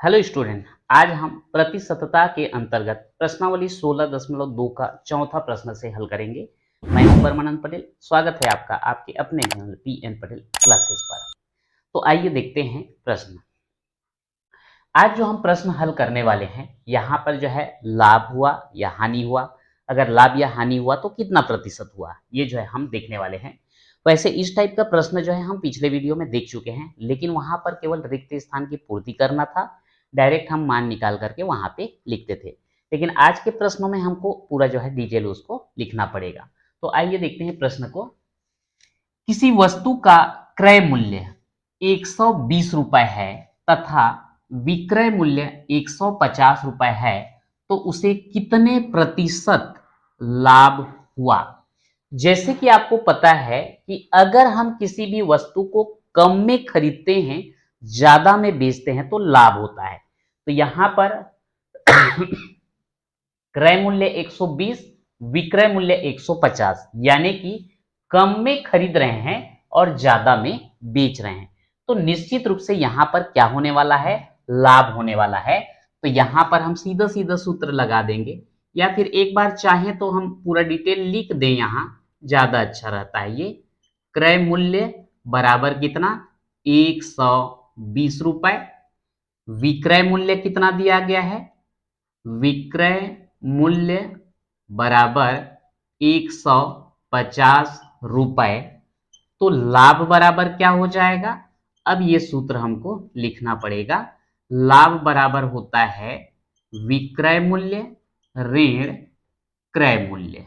Hello student, आज हम प्रतिशतता के अंतर्गत प्रश्नावली 16.2 का चौथा प्रश्न से हल करेंगे। मैं हूं परमानंद पटेल। स्वागत है आपका आपके अपने चैनल पीएन पटेल क्लासेस पर। तो आइए देखते हैं प्रश्न। आज जो हम प्रश्न हल करने वाले हैं, यहाँ पर जो है लाभ हुआ या हानि हुआ, अगर लाभ या हानि हुआ तो कितना प्रतिशत हुआ, ये जो है हम देखने वाले हैं। वैसे इस टाइप का प्रश्न जो है हम पिछले वीडियो में देख चुके हैं, लेकिन वहां पर केवल रिक्त स्थान की पूर्ति करना था। डायरेक्ट हम मान निकाल करके वहां पे लिखते थे, लेकिन आज के प्रश्नों में हमको पूरा जो है डिटेल उसको लिखना पड़ेगा। तो आइए देखते हैं प्रश्न को। किसी वस्तु का क्रय मूल्य 120 रुपए है तथा विक्रय मूल्य 150 रुपए है, तो उसे कितने प्रतिशत लाभ हुआ। जैसे कि आपको पता है कि अगर हम किसी भी वस्तु को कम में खरीदते हैं, ज्यादा में बेचते हैं, तो लाभ होता है। तो यहां पर क्रय मूल्य 120, विक्रय मूल्य 150, यानी कि कम में खरीद रहे हैं और ज्यादा में बेच रहे हैं, तो निश्चित रूप से यहां पर क्या होने वाला है, लाभ होने वाला है। तो यहां पर हम सीधा सीधा सूत्र लगा देंगे, या फिर एक बार चाहें तो हम पूरा डिटेल लिख दें, यहां ज्यादा अच्छा रहता है। ये क्रय मूल्य बराबर कितना, 120 रुपए। विक्रय मूल्य कितना दिया गया है, विक्रय मूल्य बराबर 150 रुपए। तो लाभ बराबर क्या हो जाएगा, अब ये सूत्र हमको लिखना पड़ेगा। लाभ बराबर होता है विक्रय मूल्य ऋण क्रय मूल्य।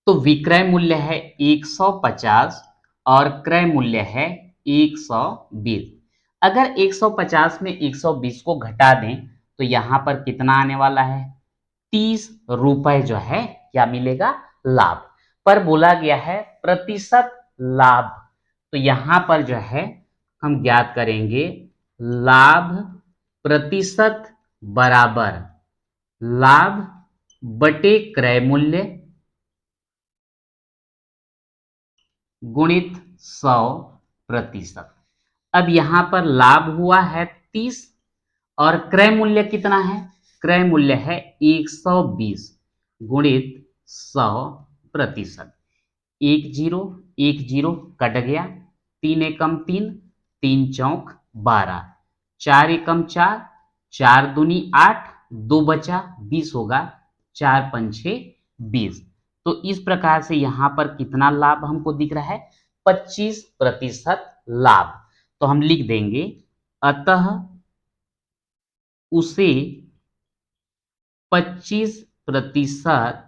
तो विक्रय मूल्य है 150 और क्रय मूल्य है 120। अगर 150 में 120 को घटा दें तो यहां पर कितना आने वाला है, 30 रुपए जो है क्या मिलेगा, लाभ। पर बोला गया है प्रतिशत लाभ, तो यहां पर जो है हम ज्ञात करेंगे लाभ प्रतिशत बराबर लाभ बटे क्रय मूल्य गुणित 100%। अब यहां पर लाभ हुआ है 30 और क्रय मूल्य कितना है, क्रय मूल्य है 120 गुणित 100%। एक जीरो कट गया, 3 एकम 3, 3 चौक 12, 4 एकम 4, 4 दूनी 8, 2 बचा 20 होगा, 4 पंछे 20। तो इस प्रकार से यहां पर कितना लाभ हमको दिख रहा है, 25% लाभ। तो हम लिख देंगे अतः उसे 25%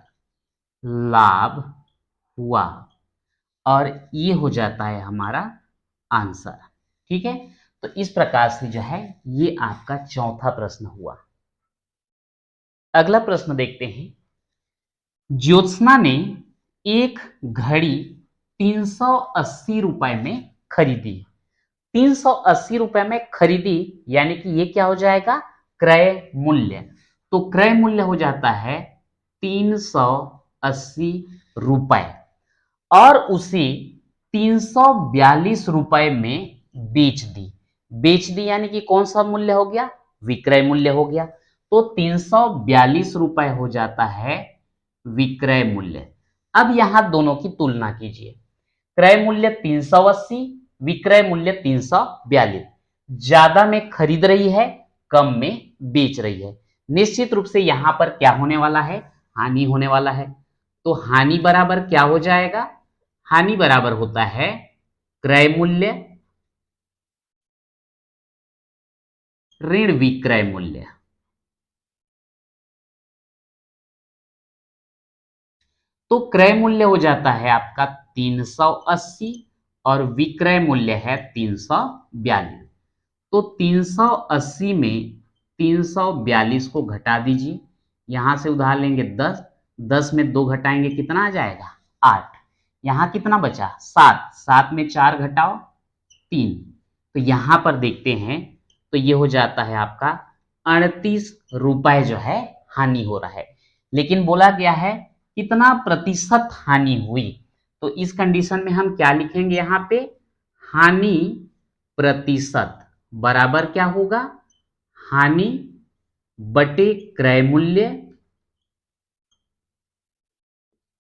लाभ हुआ, और ये हो जाता है हमारा आंसर। ठीक है, तो इस प्रकार से जो है ये आपका चौथा प्रश्न हुआ। अगला प्रश्न देखते हैं। ज्योत्सना ने एक घड़ी 380 रुपए में खरीदी। 380 रुपए में खरीदी, यानी कि ये क्या हो जाएगा, क्रय मूल्य। तो क्रय मूल्य हो जाता है 380 रुपए, और उसे 342 रुपए में बेच दी यानी कि कौन सा मूल्य हो गया, विक्रय मूल्य हो गया। तो 342 रुपए हो जाता है विक्रय मूल्य। अब यहां दोनों की तुलना कीजिए, क्रय मूल्य 380, विक्रय मूल्य 342। ज्यादा में खरीद रही है, कम में बेच रही है, निश्चित रूप से यहां पर क्या होने वाला है, हानि होने वाला है। तो हानि बराबर क्या हो जाएगा, हानि बराबर होता है क्रय मूल्य ऋण विक्रय मूल्य। तो क्रय मूल्य हो जाता है आपका 380 और विक्रय मूल्य है 342। तो 380 में 342 को घटा दीजिए, यहां से उधार लेंगे 10, 10 में 2 घटाएंगे कितना आ जाएगा, 8। यहां कितना बचा, 7, 7 में 4 घटाओ 3। तो यहां पर देखते हैं तो ये हो जाता है आपका 38 रुपए जो है हानि हो रहा है। लेकिन बोला गया है कितना प्रतिशत हानि हुई, तो इस कंडीशन में हम क्या लिखेंगे, यहाँ पे हानि प्रतिशत बराबर क्या होगा, हानि बटे क्रय मूल्य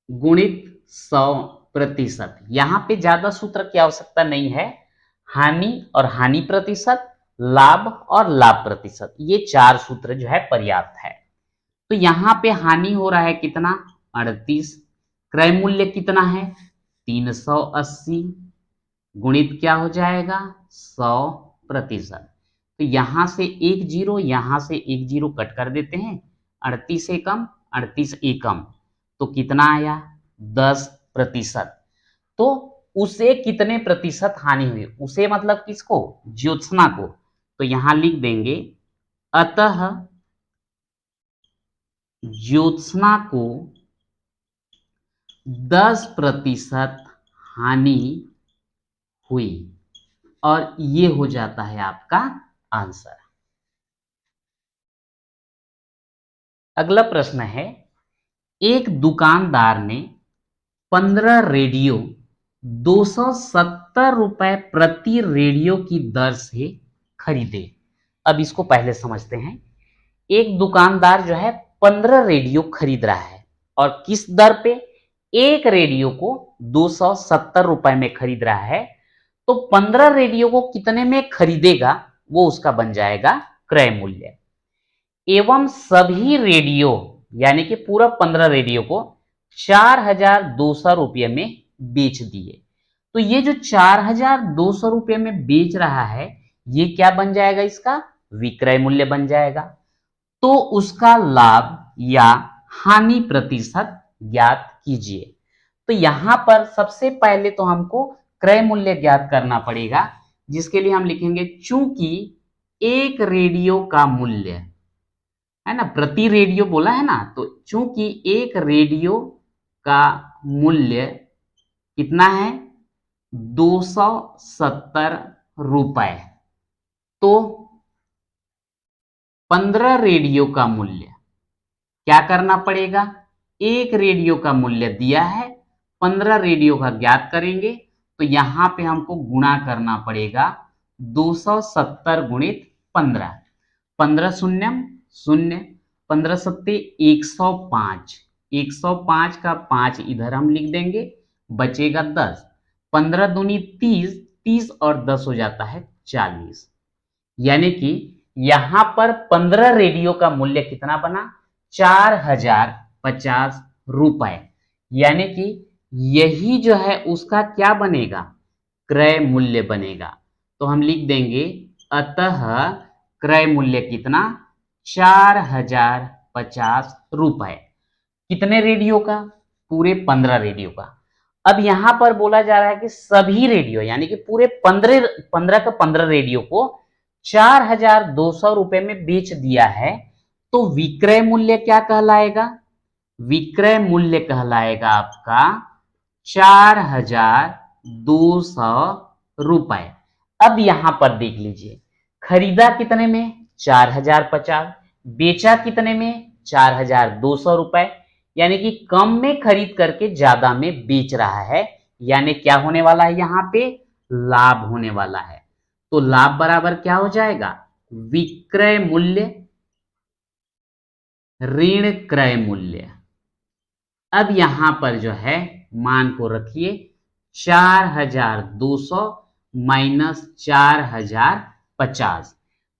गुणित 100%। यहां पे ज्यादा सूत्र की आवश्यकता नहीं है। हानि और हानि प्रतिशत, लाभ और लाभ प्रतिशत, ये 4 सूत्र जो है पर्याप्त है। तो यहां पे हानि हो रहा है कितना, 38। क्रय मूल्य कितना है, 380 गुणित क्या हो जाएगा, 100%। तो यहां से एक जीरो, यहां से एक जीरो कट कर देते हैं। 38 एकम, 38 एकम, तो कितना आया, 10%। तो उसे कितने प्रतिशत हानि हुई, उसे मतलब किसको, ज्योत्सना को। तो यहां लिख देंगे, अतः ज्योत्सना को 10% हानि हुई, और ये हो जाता है आपका आंसर। अगला प्रश्न है, एक दुकानदार ने 15 रेडियो 270 रुपए प्रति रेडियो की दर से खरीदे। अब इसको पहले समझते हैं। एक दुकानदार जो है 15 रेडियो खरीद रहा है, और किस दर पे, एक रेडियो को 270 रुपए में खरीद रहा है। तो 15 रेडियो को कितने में खरीदेगा, वो उसका बन जाएगा क्रय मूल्य। एवं सभी रेडियो, यानी कि पूरा 15 रेडियो को 4200 रुपये में बेच दिए। तो ये जो 4200 रुपये में बेच रहा है, ये क्या बन जाएगा, इसका विक्रय मूल्य बन जाएगा। तो उसका लाभ या हानि प्रतिशत ज्ञात कीजिए। तो यहां पर सबसे पहले तो हमको क्रय मूल्य ज्ञात करना पड़ेगा, जिसके लिए हम लिखेंगे, चूंकि एक रेडियो का मूल्य है ना, प्रति रेडियो बोला है ना, तो चूंकि एक रेडियो का मूल्य कितना है, 270 रुपए, तो 15 रेडियो का मूल्य क्या करना पड़ेगा, एक रेडियो का मूल्य दिया है, 15 रेडियो का ज्ञात करेंगे। तो यहां पे हमको गुणा करना पड़ेगा, 270 गुणित 15, 15 शून्यम शून्य, 15 सत्ते 105, 105 का 5 इधर हम लिख देंगे, बचेगा 10, 15 दूनी 30, 30 और 10 हो जाता है 40। यानी कि यहां पर 15 रेडियो का मूल्य कितना बना, 4050 रुपए। यानी कि यही जो है उसका क्या बनेगा, क्रय मूल्य बनेगा। तो हम लिख देंगे, अतः क्रय मूल्य कितना, 4050 रुपए। कितने रेडियो का, पूरे 15 रेडियो का। अब यहां पर बोला जा रहा है कि सभी रेडियो, यानी कि पूरे 15 का 15 रेडियो को 4200 रुपए में बेच दिया है। तो विक्रय मूल्य क्या कहलाएगा, विक्रय मूल्य कहलाएगा आपका 4200 रुपए। अब यहां पर देख लीजिए, खरीदा कितने में, 4050, बेचा कितने में, 4200 रुपए। यानी कि कम में खरीद करके ज्यादा में बेच रहा है, यानी क्या होने वाला है, यहां पे लाभ होने वाला है। तो लाभ बराबर क्या हो जाएगा, विक्रय मूल्य ऋण क्रय मूल्य। अब यहां पर जो है मान को रखिए, 4200 माइनस 4050।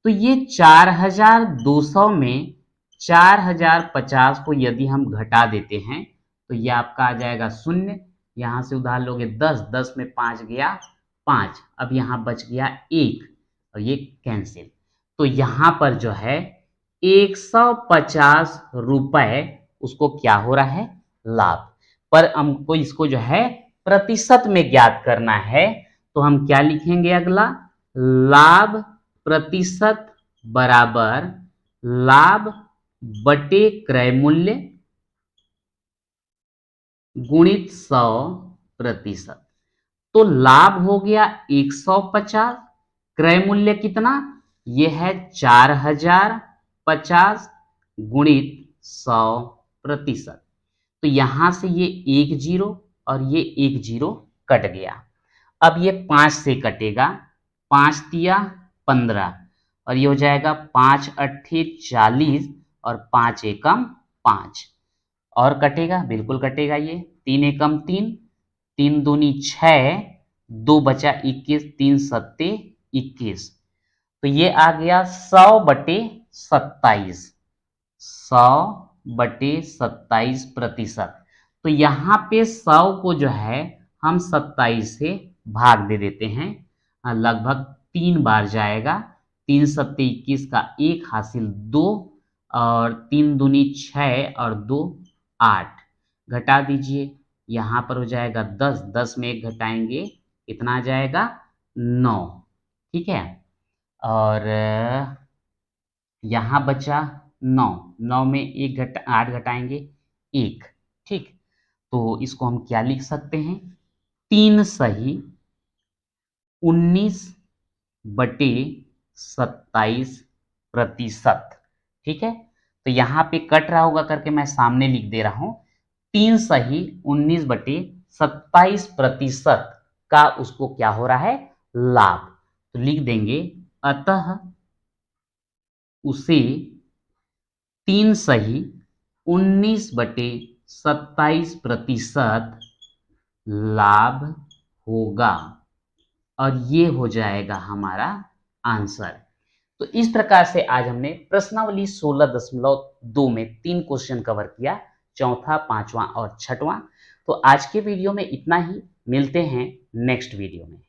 तो ये 4200 में 4050 को यदि हम घटा देते हैं, तो ये आपका आ जाएगा शून्य। यहां से उधार लोगे 10, 10 में 5 गया 5, अब यहां बच गया 1, और ये कैंसिल। तो यहां पर जो है 150 रुपए उसको क्या हो रहा है, लाभ। पर हमको इसको जो है प्रतिशत में ज्ञात करना है। तो हम क्या लिखेंगे, अगला, लाभ प्रतिशत बराबर लाभ बटे क्रय मूल्य गुणित 100%। तो लाभ हो गया 150, क्रय मूल्य कितना, यह है 4050 गुणित 100%। तो यहां से ये एक जीरो और ये एक जीरो कट गया। अब ये 5 से कटेगा, 5 तिया 15 और ये हो जाएगा 5 अट्ठे 40 और 5 एकम 5 और कटेगा, बिल्कुल कटेगा। ये 3 एकम 3, 3 दूनी 6, 2 बचा 21, 3 सत्ते 21। तो ये आ गया 100/27, 100/27%। तो यहाँ पे 100 को जो है हम 27 से भाग दे देते हैं, लगभग 3 बार जाएगा। 3 सत्ते 21 का 1 हासिल 2 और 3 दूनी 6 और 2 8, घटा दीजिए। यहाँ पर हो जाएगा 10, 10 में 1 घटाएंगे, कितना आ जाएगा 9। ठीक है, और यहाँ बचा 9, 9 में 8 घटाएंगे 1। ठीक, तो इसको हम क्या लिख सकते हैं, 3 सही 19/27%। ठीक है, तो यहाँ पे कट रहा होगा करके मैं सामने लिख दे रहा हूं, 3 सही 19/27% का उसको क्या हो रहा है, लाभ। तो लिख देंगे अतः उसे 3 सही 19/27% लाभ होगा, और ये हो जाएगा हमारा आंसर। तो इस प्रकार से आज हमने प्रश्नावली 16.2 में 3 क्वेश्चन कवर किया, चौथा, पांचवा और छठवां। तो आज के वीडियो में इतना ही, मिलते हैं नेक्स्ट वीडियो में।